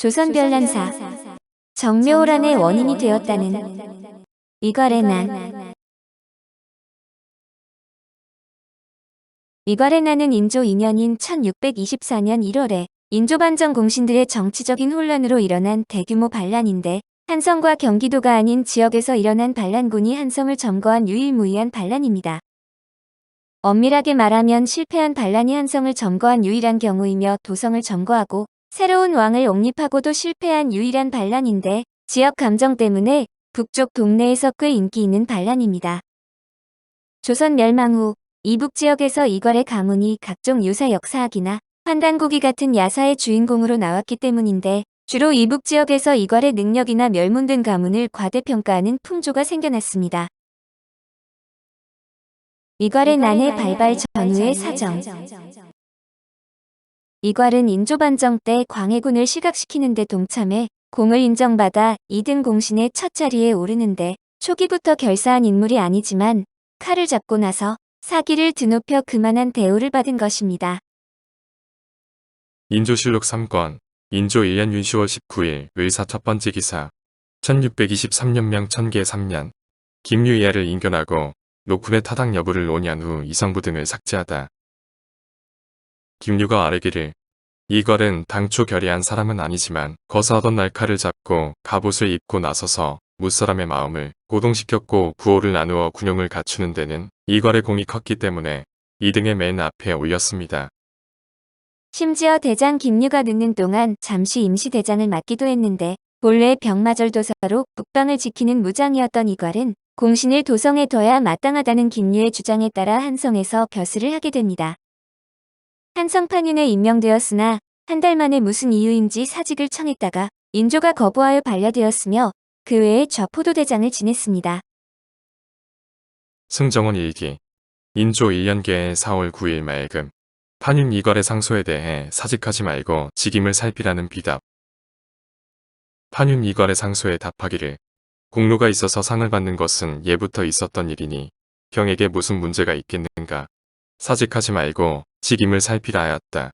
조선별난사 정묘호란의 원인이 되었다는 이괄의 난. 이괄의 난은 인조 2년인 1624년 1월에 인조반정 공신들의 정치적인 혼란으로 일어난 대규모 반란인데, 한성과 경기도가 아닌 지역에서 일어난 반란군이 한성을 점거한 유일무이한 반란입니다. 엄밀하게 말하면 실패한 반란이 한성을 점거한 유일한 경우이며 도성을 점거하고 새로운 왕을 옹립하고도 실패한 유일한 반란인데, 지역 감정 때문에 북쪽 동네에서 꽤 인기 있는 반란입니다. 조선 멸망 후 이북 지역에서 이괄의 가문이 각종 유사 역사학이나 환단고기 같은 야사의 주인공으로 나왔기 때문인데, 주로 이북 지역에서 이괄의 능력이나 멸문된 가문을 과대평가하는 풍조가 생겨났습니다. 이괄의 난의 발발 전후의 사정. 이괄은 인조반정 때 광해군을 시각시키는 데 동참해 공을 인정받아 2등 공신의 첫 자리에 오르는데, 초기부터 결사한 인물이 아니지만 칼을 잡고 나서 사기를 드높여 그만한 대우를 받은 것입니다. 인조실록 3권 인조 1년 윤 10월 19일 의사 첫 번째 기사 1623년명 천계 3년 김유이하를 인견하고 녹훈의 타당 여부를 논의한 후 이성부 등을 삭제하다. 김유가 아뢰기를 이괄은 당초 결의한 사람은 아니지만 거사하던 날칼을 잡고 갑옷을 입고 나서서 무사람의 마음을 고동시켰고 구호를 나누어 군용을 갖추는 데는 이괄의 공이 컸기 때문에 2등의 맨 앞에 올렸습니다. 심지어 대장 김유가 늦는 동안 잠시 임시대장을 맡기도 했는데, 본래 병마절도사로 북방을 지키는 무장이었던 이괄은 공신을 도성에 둬야 마땅하다는 김유의 주장에 따라 한성에서 벼슬을 하게 됩니다. 한성판윤에 임명되었으나 한 달 만에 무슨 이유인지 사직을 청했다가 인조가 거부하여 반려되었으며 그 외에 좌포도대장을 지냈습니다. 승정원 일기 인조 1년계의 4월 9일 맑음 판윤 이괄의 상소에 대해 사직하지 말고 직임을 살피라는 비답. 판윤 이괄의 상소에 답하기를 공로가 있어서 상을 받는 것은 예부터 있었던 일이니 경에게 무슨 문제가 있겠는가. 사직하지 말고 직임을 살피라 하였다.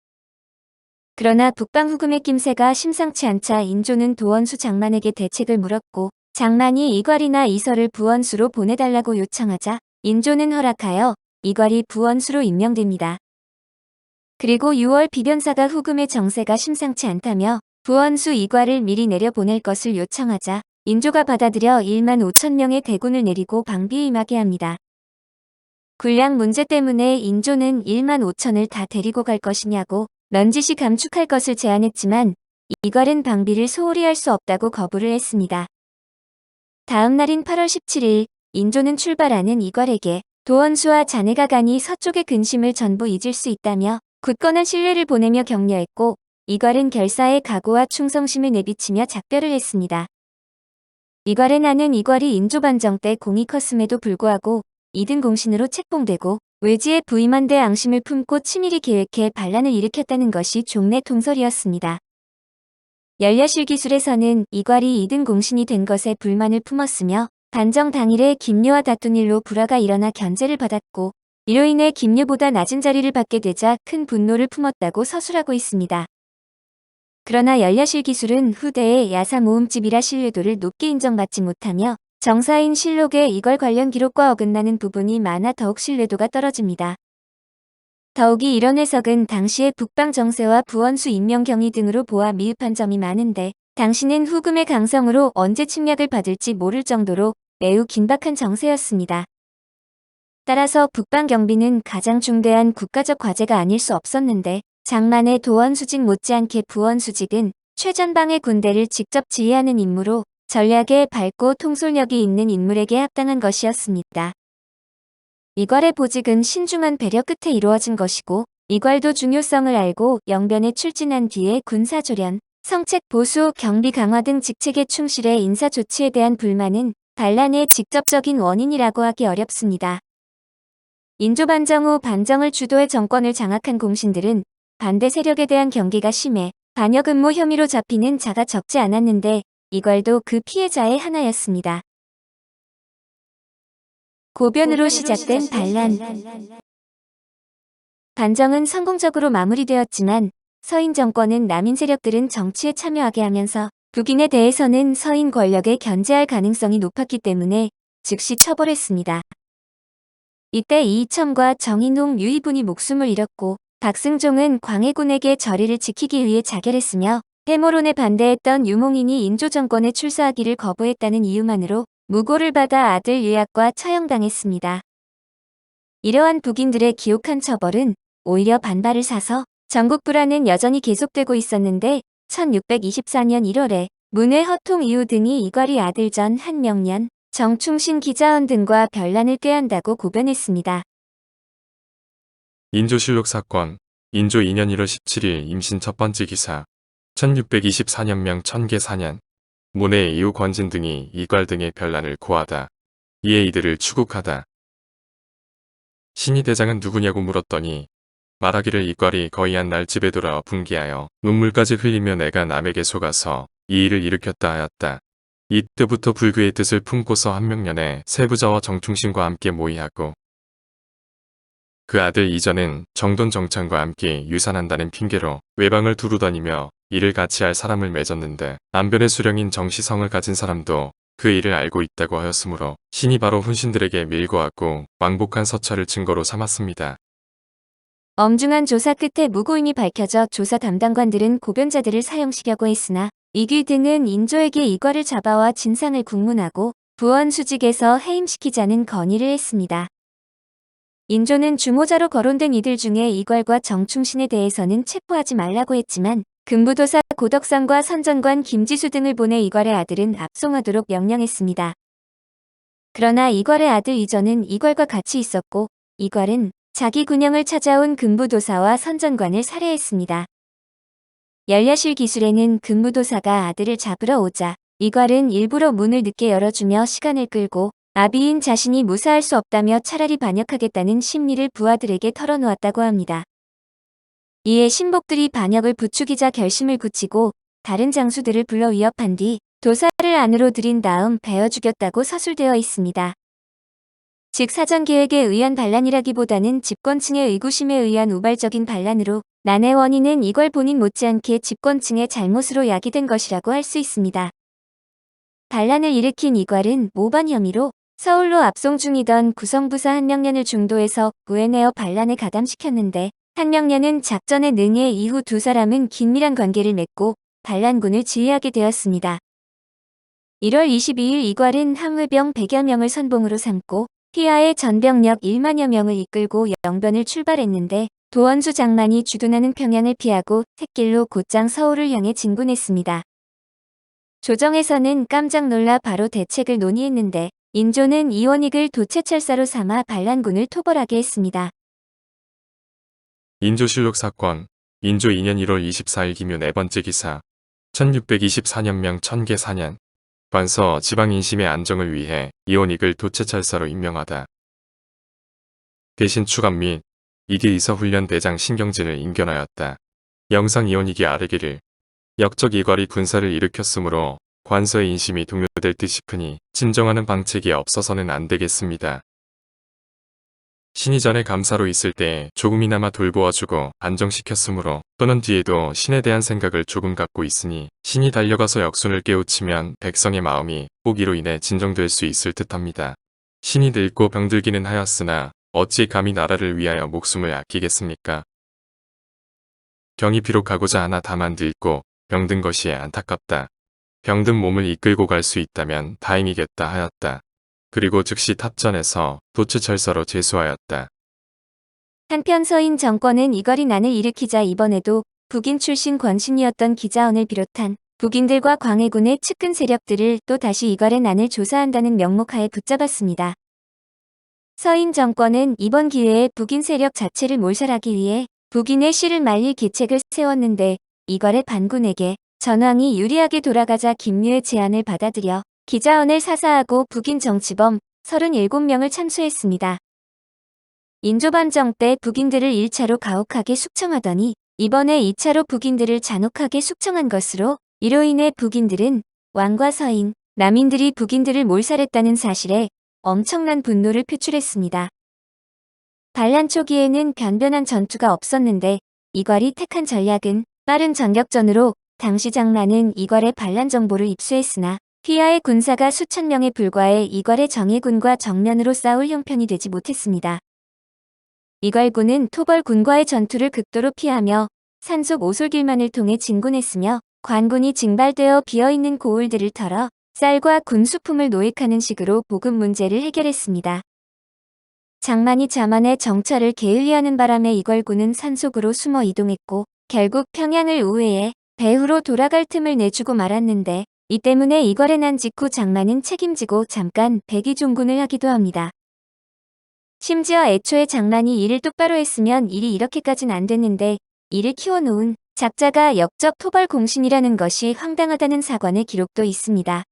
그러나 북방 후금의 낌새가 심상치 않자 인조는 도원수 장만에게 대책을 물었고, 장만이 이괄이나 이설을 부원수로 보내달라고 요청하자 인조는 허락하여 이괄이 부원수로 임명됩니다. 그리고 6월 비변사가 후금의 정세가 심상치 않다며 부원수 이괄을 미리 내려보낼 것을 요청하자 인조가 받아들여 1만 5천 명의 대군을 내리고 방비에 임하게 합니다. 군량 문제 때문에 인조는 1만 5천을 다 데리고 갈 것이냐고 넌지시 감축할 것을 제안했지만 이괄은 방비를 소홀히 할 수 없다고 거부를 했습니다. 다음 날인 8월 17일 인조는 출발하는 이괄에게 도원수와 자네가 가니 서쪽의 근심을 전부 잊을 수 있다며 굳건한 신뢰를 보내며 격려했고, 이괄은 결사의 각오와 충성심을 내비치며 작별을 했습니다. 이괄의 난은 이괄이 인조반정 때 공이 컸음에도 불구하고 2등 공신으로 책봉되고 외지에 부임한 데 앙심을 품고 치밀히 계획해 반란을 일으켰다는 것이 종래 통설이었습니다. 열려실기술에서는 이괄이 2등 공신이 된 것에 불만을 품었으며 반정 당일에 김유와 다툰 일로 불화가 일어나 견제를 받았고, 이로 인해 김유보다 낮은 자리를 받게 되자 큰 분노를 품었다고 서술하고 있습니다. 그러나 열려실기술은 후대의 야사 모음집이라 신뢰도를 높게 인정받지 못하며 정사인 실록에 이괄 관련 기록과 어긋나는 부분이 많아 더욱 신뢰도가 떨어집니다. 더욱이 이런 해석은 당시의 북방 정세와 부원수 임명 경위 등으로 보아 미흡한 점이 많은데, 당시는 후금의 강성으로 언제 침략을 받을지 모를 정도로 매우 긴박한 정세였습니다. 따라서 북방 경비는 가장 중대한 국가적 과제가 아닐 수 없었는데, 장만의 도원수직 못지않게 부원수직은 최전방의 군대를 직접 지휘하는 임무로 전략에 밝고 통솔력이 있는 인물에게 합당한 것이었습니다. 이괄의 보직은 신중한 배려 끝에 이루어진 것이고, 이괄도 중요성을 알고 영변에 출진한 뒤에 군사조련, 성책 보수, 경비 강화 등 직책에 충실해 인사 조치에 대한 불만은 반란의 직접적인 원인이라고 하기 어렵습니다. 인조반정 후 반정을 주도해 정권을 장악한 공신들은 반대 세력에 대한 경계가 심해 반역 음모 혐의로 잡히는 자가 적지 않았는데, 이괄도 그 피해자의 하나였습니다. 고변으로 시작된 반란. 반정은 성공적으로 마무리되었지만 서인 정권은 남인 세력들은 정치에 참여하게 하면서 북인에 대해서는 서인 권력에 견제할 가능성이 높았기 때문에 즉시 처벌했습니다. 이때 이이첨과 정인홍, 유이분이 목숨을 잃었고 박승종은 광해군에게 저리를 지키기 위해 자결했으며 해모론에 반대했던 유몽인이 인조 정권에 출사하기를 거부했다는 이유만으로 무고를 받아 아들 유약과 처형당했습니다. 이러한 북인들의 기혹한 처벌은 오히려 반발을 사서 전국 불안은 여전히 계속되고 있었는데 1624년 1월에 문회 허통 이후 등이 이괄이 아들 전 한명년, 정충신 기자원 등과 변란을 꾀한다고 고변했습니다. 인조실록 사건, 인조 2년 1월 17일 임신 첫 번째 기사, 1624년명 천계사년, 문해 이후 권진 등이 이괄 등의 변란을 고하다. 이에 이들을 추국하다. 신이 대장은 누구냐고 물었더니 말하기를 이괄이 거의한 날 집에 돌아와 분개하여 눈물까지 흘리며 내가 남에게 속아서 이 일을 일으켰다 하였다. 이때부터 불교의 뜻을 품고서 한명년에 세부자와 정충신과 함께 모의하고 그 아들 이전은 정돈 정창과 함께 유산한다는 핑계로 외방을 두루 다니며 일을 같이 할 사람을 맺었는데 안변의 수령인 정시성을 가진 사람도 그 일을 알고 있다고 하였으므로 신이 바로 훈신들에게 밀고하고 왕복한 서찰을 증거로 삼았습니다. 엄중한 조사 끝에 무고임이 밝혀져 조사 담당관들은 고변자들을 사형시켜고 했으나 이귀 등은 인조에게 이괄을 잡아와 진상을 국문하고 부원수직에서 해임시키자는 건의를 했습니다. 인조는 주모자로 거론된 이들 중에 이괄과 정충신에 대해서는 체포하지 말라고 했지만 금부도사 고덕상과 선전관 김지수 등을 보내 이괄의 아들은 압송하도록 명령했습니다. 그러나 이괄의 아들 이전은 이괄과 같이 있었고 이괄은 자기 군영을 찾아온 금부도사와 선전관을 살해했습니다. 열야실 기술에는 금부도사가 아들을 잡으러 오자 이괄은 일부러 문을 늦게 열어주며 시간을 끌고 아비인 자신이 무사할 수 없다며 차라리 반역하겠다는 심리를 부하들에게 털어놓았다고 합니다. 이에 신복들이 반역을 부추기자 결심을 굳히고 다른 장수들을 불러 위협한 뒤 도사를 안으로 들인 다음 베어 죽였다고 서술되어 있습니다. 즉 사전계획에 의한 반란이라기보다는 집권층의 의구심에 의한 우발적인 반란으로 난의 원인은 이괄 본인 못지않게 집권층의 잘못으로 야기된 것이라고 할 수 있습니다. 반란을 일으킨 이괄은 모반 혐의로 서울로 압송 중이던 구성부사 한명년을 중도에서 구해내어 반란에 가담시켰는데 한명년은 작전에 능해 이후 두 사람은 긴밀한 관계를 맺고 반란군을 지휘하게 되었습니다. 1월 22일 이괄은 항의병 100여 명을 선봉으로 삼고 휘하의 전병력 1만여 명을 이끌고 영변을 출발했는데 도원수 장만이 주둔하는 평양을 피하고 샛길로 곧장 서울을 향해 진군했습니다. 조정에서는 깜짝 놀라 바로 대책을 논의했는데 인조는 이원익을 도체철사로 삼아 반란군을 토벌하게 했습니다. 인조실록 사건, 인조 2년 1월 24일 기묘 네 번째 기사, 1624년명 천계사년, 관서 지방인심의 안정을 위해 이원익을 도체찰사로 임명하다. 대신 추감 및 이기 이서훈련 대장 신경진을 임견하였다. 영상 이원익이 아뢰기를 역적 이괄이 군사를 일으켰으므로 관서의 인심이 동요될 듯 싶으니 진정하는 방책이 없어서는 안 되겠습니다. 신이 전에 감사로 있을 때 조금이나마 돌보아주고 안정시켰으므로 또는 뒤에도 신에 대한 생각을 조금 갖고 있으니 신이 달려가서 역순을 깨우치면 백성의 마음이 꼭 이로 인해 진정될 수 있을 듯합니다. 신이 늙고 병들기는 하였으나 어찌 감히 나라를 위하여 목숨을 아끼겠습니까? 경이 비록 가고자 하나 다만 늙고 병든 것이 안타깝다. 병든 몸을 이끌고 갈 수 있다면 다행이겠다 하였다. 그리고 즉시 탑전해서 도추철서로 제수하였다. 한편 서인 정권은 이괄이 난을 일으키자 이번에도 북인 출신 권신이었던 기자원을 비롯한 북인들과 광해군의 측근 세력들을 또 다시 이괄의 난을 조사한다는 명목하에 붙잡았습니다. 서인 정권은 이번 기회에 북인 세력 자체를 몰살하기 위해 북인의 씨를 말릴 계책을 세웠는데 이괄의 반군에게 전황이 유리하게 돌아가자 김유의 제안을 받아들여 기자원을 사사하고 북인 정치범 37명을 참수했습니다. 인조반정 때 북인들을 1차로 가혹하게 숙청하더니 이번에 2차로 북인들을 잔혹하게 숙청한 것으로 이로 인해 북인들은 왕과 서인, 남인들이 북인들을 몰살했다는 사실에 엄청난 분노를 표출했습니다. 반란 초기에는 변변한 전투가 없었는데 이괄이 택한 전략은 빠른 전격전으로 당시 장만은 이괄의 반란 정보를 입수했으나 휘하의 군사가 수천 명에 불과해 이괄의 정예군과 정면으로 싸울 형편이 되지 못했습니다. 이괄군은 토벌군과의 전투를 극도로 피하며 산속 오솔길만을 통해 진군했으며 관군이 징발되어 비어있는 고을들을 털어 쌀과 군수품을 노획하는 식으로 보급 문제를 해결했습니다. 장만이 자만의 정찰을 게을리하는 바람에 이괄군은 산속으로 숨어 이동했고 결국 평양을 우회해 배후로 돌아갈 틈을 내주고 말았는데 이 때문에 이괄의 난 직후 장만은 책임지고 잠깐 백의종군을 하기도 합니다. 심지어 애초에 장만이 일을 똑바로 했으면 일이 이렇게까진 안 됐는데 이를 키워놓은 작자가 역적 토벌 공신이라는 것이 황당하다는 사관의 기록도 있습니다.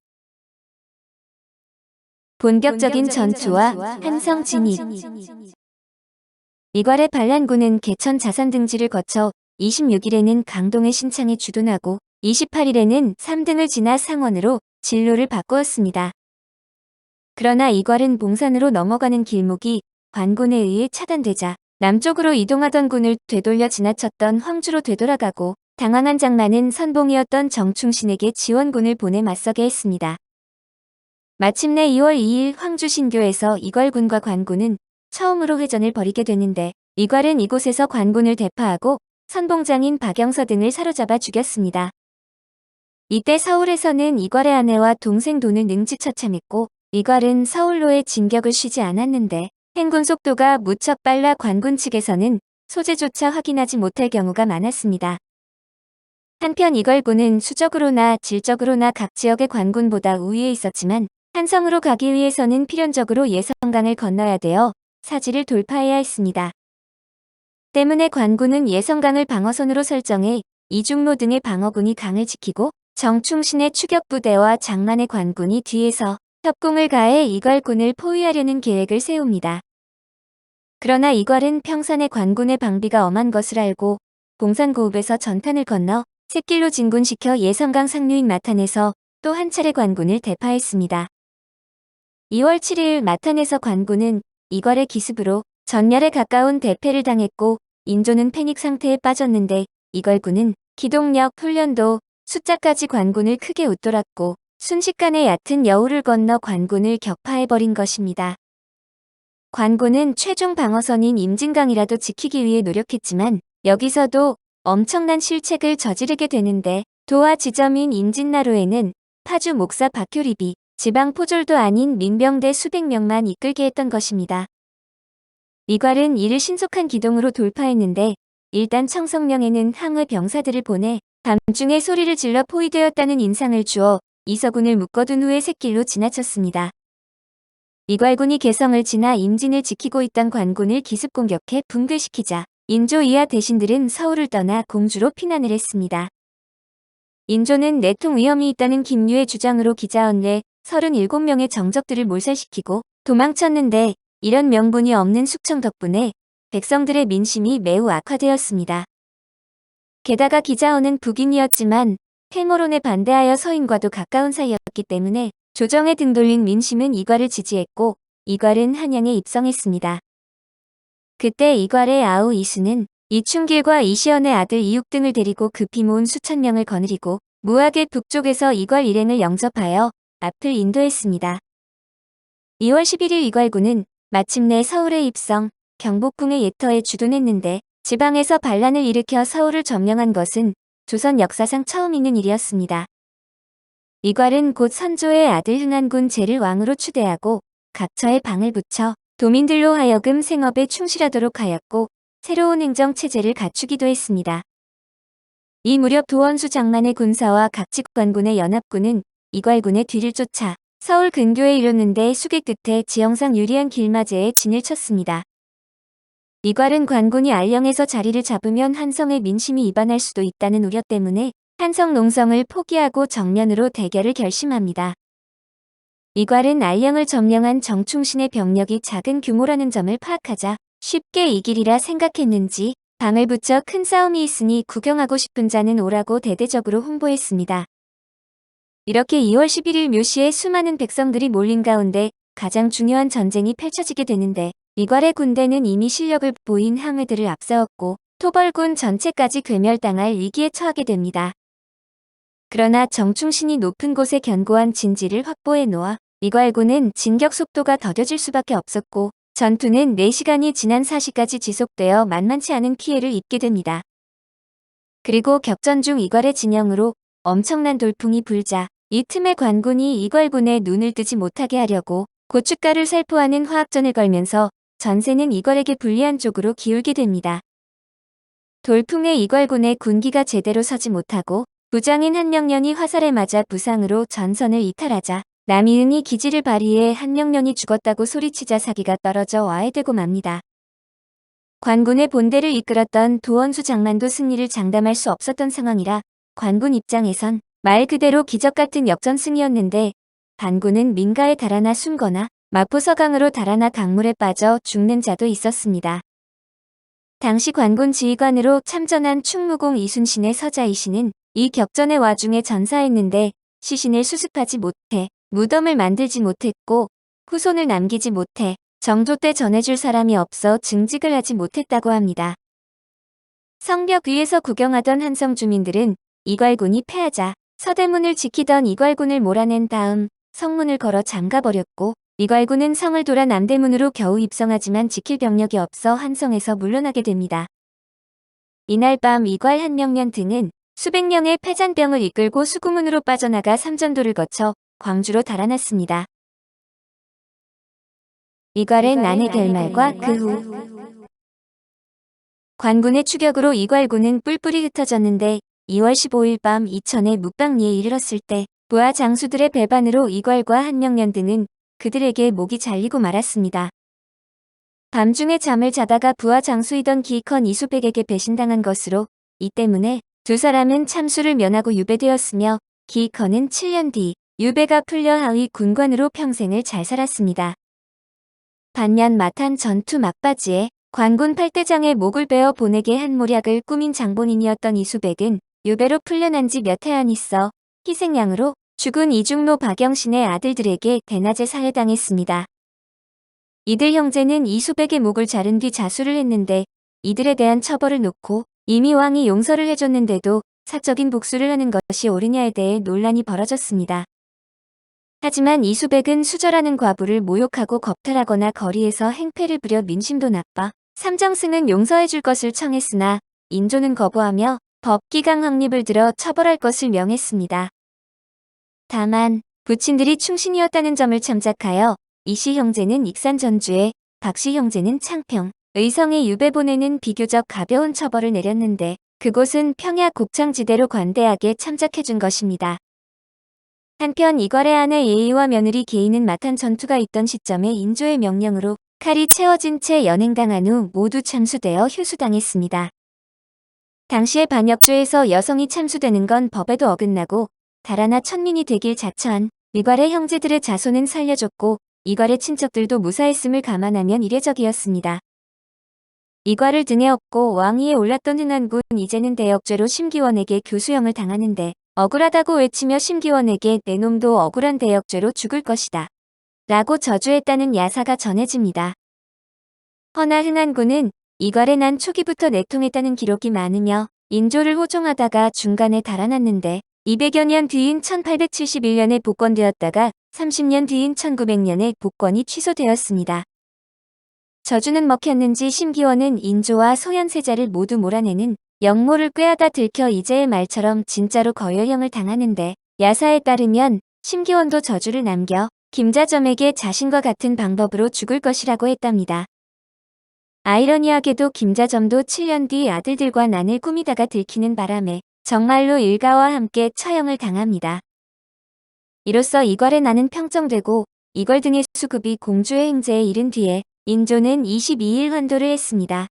본격적인 전투와 한성 진입. 이괄의 반란군은 개천 자산 등지를 거쳐 26일에는 강동의 신창에 주둔하고 28일에는 3등을 지나 상원으로 진로를 바꾸었습니다. 그러나 이괄은 봉산으로 넘어가는 길목이 관군에 의해 차단되자 남쪽으로 이동하던 군을 되돌려 지나쳤던 황주로 되돌아가고 당황한 장만은 선봉이었던 정충신에게 지원군을 보내 맞서게 했습니다. 마침내 2월 2일 황주 신교에서 이괄군과 관군은 처음으로 회전을 벌이게 되는데 이괄은 이곳에서 관군을 대파하고 선봉장인 박영서 등을 사로잡아 죽였습니다. 이때 서울에서는 이괄의 아내와 동생 돈을 능지처참했고 이괄은 서울로의 진격을 쉬지 않았는데 행군 속도가 무척 빨라 관군 측에서는 소재조차 확인하지 못할 경우가 많았습니다. 한편 이괄군은 수적으로나 질적으로나 각 지역의 관군보다 우위에 있었지만 한성으로 가기 위해서는 필연적으로 예성강을 건너야 되어 사지를 돌파해야 했습니다. 때문에 관군은 예성강을 방어선으로 설정해 이중로 등의 방어군이 강을 지키고 정충신의 추격부대와 장만의 관군이 뒤에서 협공을 가해 이괄군을 포위하려는 계획을 세웁니다. 그러나 이괄은 평산의 관군의 방비가 엄한 것을 알고 봉산고읍에서 전탄을 건너 샛길로 진군시켜 예성강 상류인 마탄에서 또 한 차례 관군을 대파했습니다. 2월 7일 마탄에서 관군은 이괄의 기습으로 전멸에 가까운 대패를 당했고 인조는 패닉 상태에 빠졌는데 이괄군은 기동력, 훈련도, 숫자까지 관군을 크게 웃돌았고 순식간에 얕은 여우를 건너 관군을 격파해버린 것입니다. 관군은 최종 방어선인 임진강이라도 지키기 위해 노력했지만 여기서도 엄청난 실책을 저지르게 되는데 도하 지점인 임진나루에는 파주 목사 박효립이 지방 포졸도 아닌 민병대 수백 명만 이끌게 했던 것입니다. 이괄은 이를 신속한 기동으로 돌파했는데 일단 청성령에는 항의 병사들을 보내 밤중에 소리를 질러 포위되었다는 인상을 주어 이서군을 묶어둔 후에 샛길로 지나쳤습니다. 이괄군이 개성을 지나 임진을 지키고 있던 관군을 기습 공격해 붕괴시키자 인조 이하 대신들은 서울을 떠나 공주로 피난을 했습니다. 인조는 내통 위험이 있다는 김유의 주장으로 기자언내 37명의 정적들을 몰살시키고 도망쳤는데 이런 명분이 없는 숙청 덕분에 백성들의 민심이 매우 악화되었습니다. 게다가 기자언은 북인이었지만 팽오론에 반대하여 서인과도 가까운 사이였기 때문에 조정에 등 돌린 민심은 이괄을 지지했고 이괄은 한양에 입성했습니다. 그때 이괄의 아우 이수는 이충길과 이시연의 아들 이육 등을 데리고 급히 모은 수천 명을 거느리고 무학의 북쪽에서 이괄 일행을 영접하여 앞을 인도했습니다. 2월 11일 이괄군은 마침내 서울에 입성, 경복궁의 예터에 주둔했는데 지방에서 반란을 일으켜 서울을 점령한 것은 조선 역사상 처음 있는 일이었습니다. 이괄은 곧 선조의 아들 흥안군 제를 왕으로 추대하고 각처에 방을 붙여 도민들로 하여금 생업에 충실하도록 하였고 새로운 행정체제를 갖추기도 했습니다. 이 무렵 도원수 장만의 군사와 각직관군의 연합군은 이괄군의 뒤를 쫓아 서울 근교에 이르는데 수계 끝에 지형상 유리한 길마제에 진을 쳤습니다. 이괄은 관군이 알령에서 자리를 잡으면 한성의 민심이 이반할 수도 있다는 우려 때문에 한성 농성을 포기하고 정면으로 대결을 결심합니다. 이괄은 알령을 점령한 정충신의 병력이 작은 규모라는 점을 파악하자 쉽게 이기리라 생각했는지 방을 붙여 큰 싸움이 있으니 구경하고 싶은 자는 오라고 대대적으로 홍보했습니다. 이렇게 2월 11일 묘시에 수많은 백성들이 몰린 가운데 가장 중요한 전쟁이 펼쳐지게 되는데 이괄의 군대는 이미 실력을 보인 항해들을 앞세웠고 토벌군 전체까지 괴멸당할 위기에 처하게 됩니다. 그러나 정충신이 높은 곳에 견고한 진지를 확보해 놓아 이괄군은 진격 속도가 더뎌질 수밖에 없었고 전투는 4시간이 지난 4시까지 지속되어 만만치 않은 피해를 입게 됩니다. 그리고 격전 중 이괄의 진영으로 엄청난 돌풍이 불자 이 틈에 관군이 이괄군의 눈을 뜨지 못하게 하려고 고춧가루를 살포하는 화학전을 걸면서 전세는 이괄에게 불리한 쪽으로 기울게 됩니다. 돌풍에 이괄군의 군기가 제대로 서지 못하고 부장인 한명년이 화살에 맞아 부상으로 전선을 이탈하자 남이응이 기지를 발휘해 한명년이 죽었다고 소리치자 사기가 떨어져 와해되고 맙니다. 관군의 본대를 이끌었던 도원수 장만도 승리를 장담할 수 없었던 상황이라 관군 입장에선 말 그대로 기적 같은 역전승이었는데 반군은 민가에 달아나 숨거나 마포서강으로 달아나 강물에 빠져 죽는 자도 있었습니다. 당시 관군 지휘관으로 참전한 충무공 이순신의 서자이 씨는 이 격전의 와중에 전사했는데 시신을 수습하지 못해 무덤을 만들지 못했고 후손을 남기지 못해 정조 때 전해줄 사람이 없어 증직을 하지 못했다고 합니다. 성벽 위에서 구경하던 한성 주민들은 이괄군이 패하자 서대문을 지키던 이괄군을 몰아낸 다음 성문을 걸어 잠가버렸고 이괄군은 성을 돌아 남대문으로 겨우 입성하지만 지킬 병력이 없어 한성에서 물러나게 됩니다. 이날 밤 이괄 한명년 등은 수백 명의 패잔병을 이끌고 수구문으로 빠져나가 삼전도를 거쳐 광주로 달아났습니다. 이괄의 난의 결말과 그 후 관군의 추격으로 이괄군은 뿔뿔이 흩어졌는데 2월 15일 밤 이천의 묵방리에 이르렀을 때 부하 장수들의 배반으로 이괄과 한명년 등은 그들에게 목이 잘리고 말았습니다. 밤중에 잠을 자다가 부하 장수이던 기익헌 이수백에게 배신당한 것으로 이 때문에 두 사람은 참수를 면하고 유배되었으며 기익헌은 7년 뒤 유배가 풀려 하위 군관으로 평생을 잘 살았습니다. 반면 마탄 전투 막바지에 관군 8대장의 목을 베어 보내게 한 모략을 꾸민 장본인이었던 이수백은 유배로 풀려난 지 몇 해 안 있어 희생양으로 죽은 이중로 박영신의 아들들에게 대낮에 살해당했습니다. 이들 형제는 이수백의 목을 자른 뒤 자수를 했는데 이들에 대한 처벌을 놓고 이미 왕이 용서를 해줬는데도 사적인 복수를 하는 것이 옳으냐에 대해 논란이 벌어졌습니다. 하지만 이수백은 수절하는 과부를 모욕하고 겁탈하거나 거리에서 행패를 부려 민심도 나빠 삼정승은 용서해줄 것을 청했으나 인조는 거부하며 법기강 확립을 들어 처벌할 것을 명했습니다. 다만 부친들이 충신이었다는 점을 참작하여 이씨 형제는 익산 전주에, 박씨 형제는 창평, 의성에 유배 보내는 비교적 가벼운 처벌을 내렸는데 그곳은 평야 곡창지대로 관대하게 참작해준 것입니다. 한편 이괄의 아내 예의와 며느리 계인은 마탄 전투가 있던 시점에 인조의 명령으로 칼이 채워진 채 연행당한 후 모두 참수되어 휴수당했습니다. 당시의 반역죄에서 여성이 참수되는 건 법에도 어긋나고 달아나 천민이 되길 자처한 이괄의 형제들의 자손은 살려줬고 이괄의 친척들도 무사했음을 감안하면 이례적이었습니다. 이괄을 등에 업고 왕위에 올랐던 흥한군 이제는 대역죄로 심기원에게 교수형을 당하는데 억울하다고 외치며 심기원에게 내 놈도 억울한 대역죄로 죽을 것이다 라고 저주했다는 야사가 전해집니다. 허나 흥한군은 이괄의 난 초기부터 내통했다는 기록이 많으며 인조를 호종하다가 중간에 달아났는데 200여 년 뒤인 1871년에 복권되었다가 30년 뒤인 1900년에 복권이 취소되었습니다. 저주는 먹혔는지 심기원은 인조와 소현세자를 모두 몰아내는 역모를 꾀하다 들켜 이제의 말처럼 진짜로 거열형을 당하는데 야사에 따르면 심기원도 저주를 남겨 김자점에게 자신과 같은 방법으로 죽을 것이라고 했답니다. 아이러니하게도 김자점도 7년 뒤 아들들과 난을 꾸미다가 들키는 바람에 정말로 일가와 함께 처형을 당합니다. 이로써 이괄의 난은 평정되고 이괄 등의 수급이 공주의 행제에 이른 뒤에 인조는 22일 환도를 했습니다.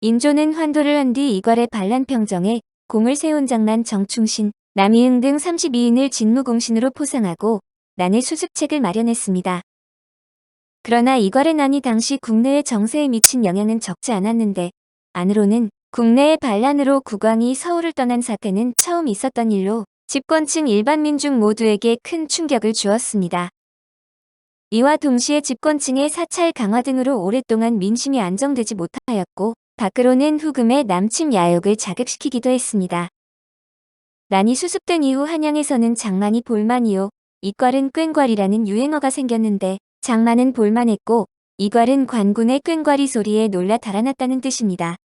인조는 환도를 한 뒤 이괄의 반란 평정에 공을 세운 장만 정충신, 남이응 등 32인을 진무공신으로 포상하고 난의 수습책을 마련했습니다. 그러나 이괄의 난이 당시 국내의 정세에 미친 영향은 적지 않았는데 안으로는 국내의 반란으로 국왕이 서울을 떠난 사태는 처음 있었던 일로 집권층 일반 민중 모두에게 큰 충격을 주었습니다. 이와 동시에 집권층의 사찰 강화 등으로 오랫동안 민심이 안정되지 못하였고 밖으로는 후금의 남침 야욕을 자극시키기도 했습니다. 난이 수습된 이후 한양에서는 장만이 볼만이요, 이괄은 꽹과리라는 유행어가 생겼는데 장만은 볼만했고 이괄은 관군의 꽹과리 소리에 놀라 달아났다는 뜻입니다.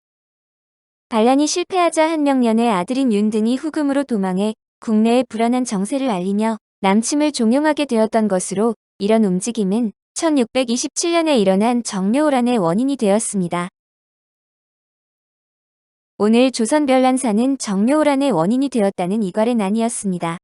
반란이 실패하자 한명년의 아들인 윤등이 후금으로 도망해 국내의 불안한 정세를 알리며 남침을 종용하게 되었던 것으로 이런 움직임은 1627년에 일어난 정묘호란의 원인이 되었습니다. 오늘 조선 별난사는 정묘호란의 원인이 되었다는 이괄의 난이었습니다.